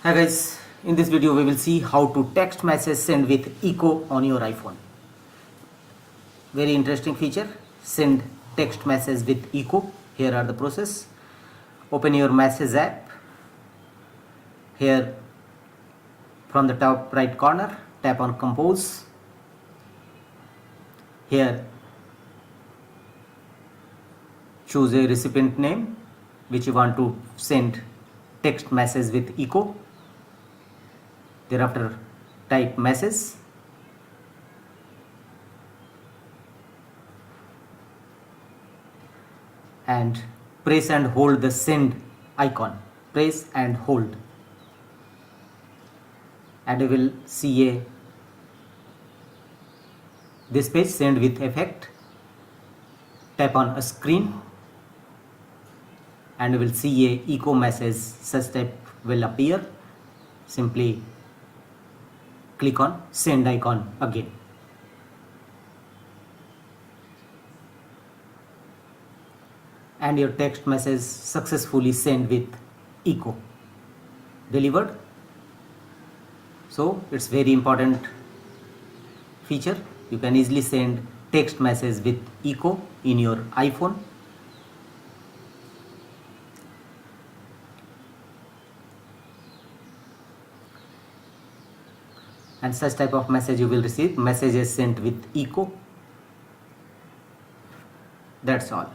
Hi guys, in this video we will see how to text message send with echo on your iPhone. Very interesting feature, send text message with echo. Here are the process. Open your message app. Here from the top right corner, tap on compose. Here choose a recipient name which you want to send text message with echo. Thereafter type message. And press and hold the send icon. Press and hold. And you will see this page, send with effect. Tap on a screen and you will see a echo message such type will appear. Simply click on send icon again. And your text message successfully sent with echo delivered. So it's very important feature. You can easily send text message with echo in your iPhone. And such type of message you will receive, messages sent with echo. That's all.